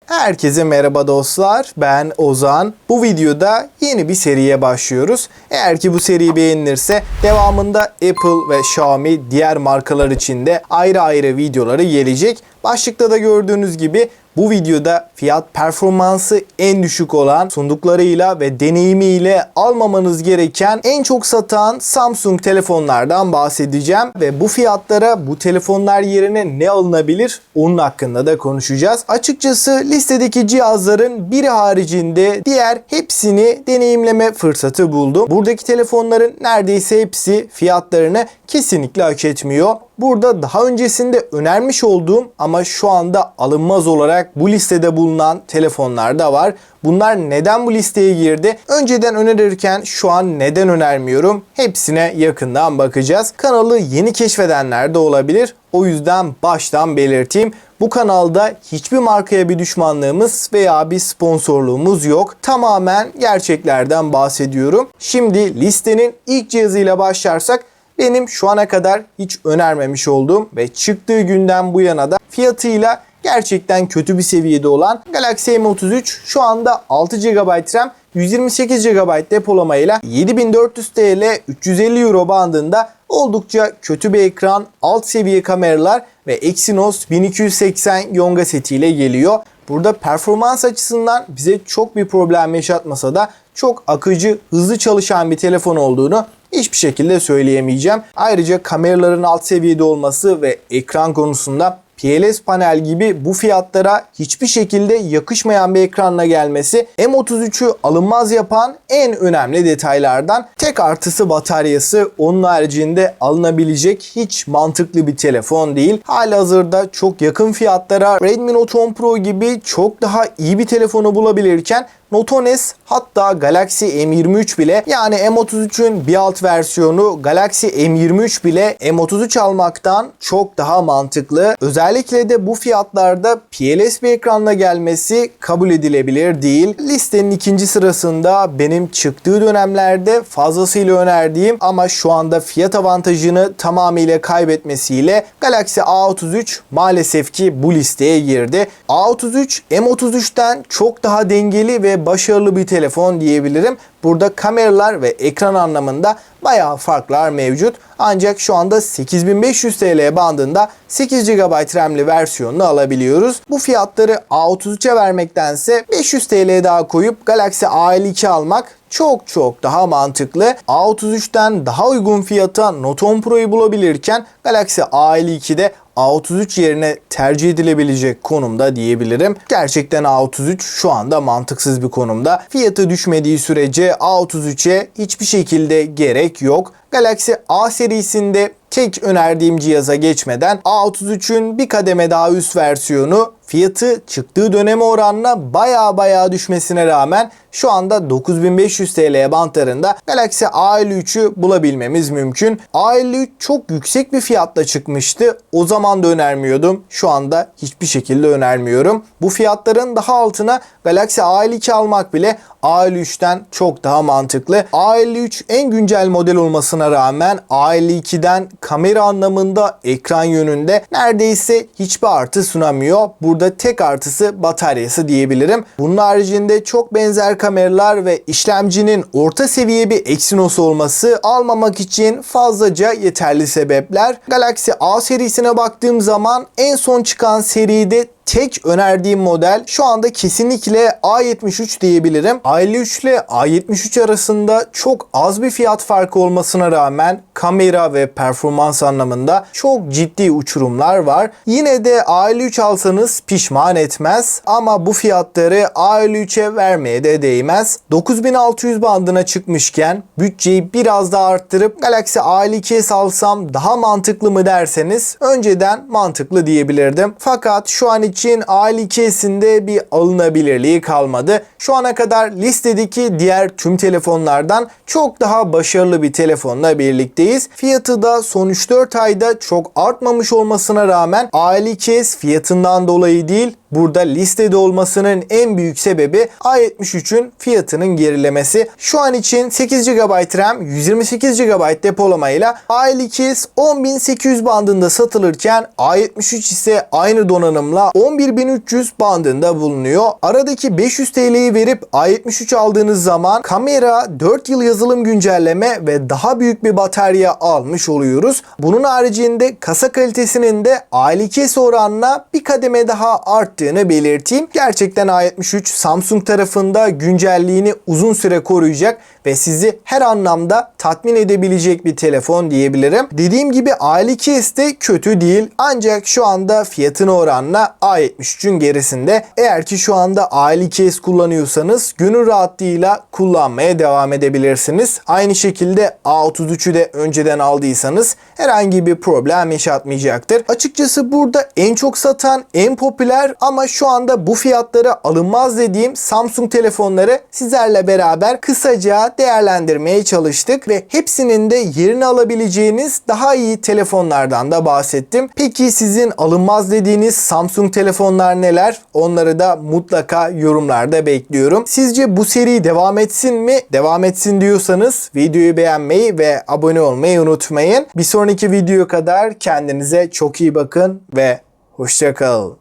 Herkese merhaba dostlar, ben Ozan. Bu videoda yeni bir seriye başlıyoruz. Eğer ki bu seri beğenilirse devamında Apple ve Xiaomi diğer markalar için de ayrı ayrı videoları gelecek. Başlıkta da gördüğünüz gibi bu videoda fiyat performansı en düşük olan, sunduklarıyla ve deneyimiyle almamanız gereken en çok satan Samsung telefonlardan bahsedeceğim. Ve bu fiyatlara bu telefonlar yerine ne alınabilir onun hakkında da konuşacağız. Açıkçası listedeki cihazların biri haricinde diğer hepsini deneyimleme fırsatı buldum. Buradaki telefonların neredeyse hepsi fiyatlarını kesinlikle hak etmiyor. Burada daha öncesinde önermiş olduğum ama şu anda alınmaz olarak bu listede bulunan telefonlar da var. Bunlar neden bu listeye girdi? Önceden önerirken şu an neden önermiyorum? Hepsine yakından bakacağız. Kanalı yeni keşfedenler de olabilir. O yüzden baştan belirteyim. Bu kanalda hiçbir markaya bir düşmanlığımız veya bir sponsorluğumuz yok. Tamamen gerçeklerden bahsediyorum. Şimdi listenin ilk cihazıyla başlarsak benim şu ana kadar hiç önermemiş olduğum ve çıktığı günden bu yana da fiyatıyla gerçekten kötü bir seviyede olan Galaxy M33 şu anda 6 GB RAM, 128 GB depolamayla 7400 TL 350 Euro bandında oldukça kötü bir ekran, alt seviye kameralar ve Exynos 1280 Yonga setiyle geliyor. Burada performans açısından bize çok bir problem yaşatmasa da çok akıcı, hızlı çalışan bir telefon olduğunu hiçbir şekilde söyleyemeyeceğim. Ayrıca kameraların alt seviyede olması ve ekran konusunda PLS panel gibi bu fiyatlara hiçbir şekilde yakışmayan bir ekranla gelmesi M33'ü alınmaz yapan en önemli detaylardan. Tek artısı bataryası, onun haricinde alınabilecek hiç mantıklı bir telefon değil. Halihazırda çok yakın fiyatlara Redmi Note 10 Pro gibi çok daha iyi bir telefonu bulabilirken Note 10S hatta Galaxy M23 bile, yani M33'ün bir alt versiyonu Galaxy M23 bile M33 almaktan çok daha mantıklı. Özellikle de bu fiyatlarda PLS bir ekranla gelmesi kabul edilebilir değil. Listenin ikinci sırasında benim çıktığı dönemlerde fazlasıyla önerdiğim ama şu anda fiyat avantajını tamamıyla kaybetmesiyle Galaxy A33 maalesef ki bu listeye girdi. A33 M33'ten çok daha dengeli ve başarılı bir telefon diyebilirim. Burada kameralar ve ekran anlamında bayağı farklar mevcut. Ancak şu anda 8500 TL bandında 8 GB RAM'li versiyonunu alabiliyoruz. Bu fiyatları A33'e vermektense 500 TL daha koyup Galaxy A52 almak çok daha mantıklı. A33'ten daha uygun fiyata Note 10 Pro'yu bulabilirken Galaxy A52'de A33 yerine tercih edilebilecek konumda diyebilirim. Gerçekten A33 şu anda mantıksız bir konumda. Fiyatı düşmediği sürece A33'e hiçbir şekilde gerek yok. Galaxy A serisinde tek önerdiğim cihaza geçmeden A33'ün bir kademe daha üst versiyonu fiyatı çıktığı döneme oranla bayağı düşmesine rağmen şu anda 9500 TL bantlarında Galaxy A53'ü bulabilmemiz mümkün. A53 çok yüksek bir fiyatla çıkmıştı. O zaman da önermiyordum. Şu anda hiçbir şekilde önermiyorum. Bu fiyatların daha altına Galaxy A52 almak bile A53'ten çok daha mantıklı. A53 en güncel model olmasına rağmen A52'den kamera anlamında, ekran yönünde neredeyse hiçbir artı sunamıyor. Burada tek artısı bataryası diyebilirim. Bunun haricinde çok benzer kameralar ve işlemcinin orta seviye bir Exynos olması almamak için fazlaca yeterli sebepler. Galaxy A serisine baktığım zaman en son çıkan seride tek önerdiğim model şu anda kesinlikle A73 diyebilirim. A53 ile A73 arasında çok az bir fiyat farkı olmasına rağmen kamera ve performans anlamında çok ciddi uçurumlar var. Yine de A53 alsanız pişman etmez ama bu fiyatları A53'e vermeye de değmez. 9600 bandına çıkmışken bütçeyi biraz daha arttırıp Galaxy A52'ye alsam daha mantıklı mı derseniz önceden mantıklı diyebilirdim. Fakat şu an için A52'sinde bir alınabilirliği kalmadı. Şu ana kadar listedeki diğer tüm telefonlardan çok daha başarılı bir telefonla birlikteyiz. Fiyatı da son 3-4 ayda çok artmamış olmasına rağmen A52s fiyatından dolayı değil, burada listede olmasının en büyük sebebi A73'ün fiyatının gerilemesi. Şu an için 8 GB RAM, 128 GB depolamayla A52s 10.800 bandında satılırken A73 ise aynı donanımla 11.300 bandında bulunuyor. Aradaki 500 TL'yi verip A73 aldığınız zaman kamera, 4 yıl yazılım güncelleme ve daha büyük bir batarya almış oluyoruz. Bunun haricinde kasa kalitesinin de A52s oranla bir kademe daha arttığını belirteyim. Gerçekten A73 Samsung tarafında güncelliğini uzun süre koruyacak ve sizi her anlamda tatmin edebilecek bir telefon diyebilirim. Dediğim gibi A52s de kötü değil ancak şu anda fiyatına oranla A73'ün gerisinde. Eğer ki şu anda A52s kullanıyorsanız gönül rahatlığıyla kullanmaya devam edebilirsiniz. Aynı şekilde A33'ü de önceden aldıysanız herhangi bir problem yaşatmayacaktır. Açıkçası burada en çok satan, en popüler ama şu anda bu fiyatlara alınmaz dediğim Samsung telefonları sizlerle beraber kısaca değerlendirmeye çalıştık ve hepsinin de yerini alabileceğiniz daha iyi telefonlardan da bahsettim. Peki sizin alınmaz dediğiniz Samsung telefonlar neler? Onları da mutlaka yorumlarda bekliyorum. Sizce bu seri devam etsin mi? Devam etsin diyorsanız videoyu beğenmeyi ve abone olmayı unutmayın. Bir sonraki videoya kadar kendinize çok iyi bakın ve hoşça kalın.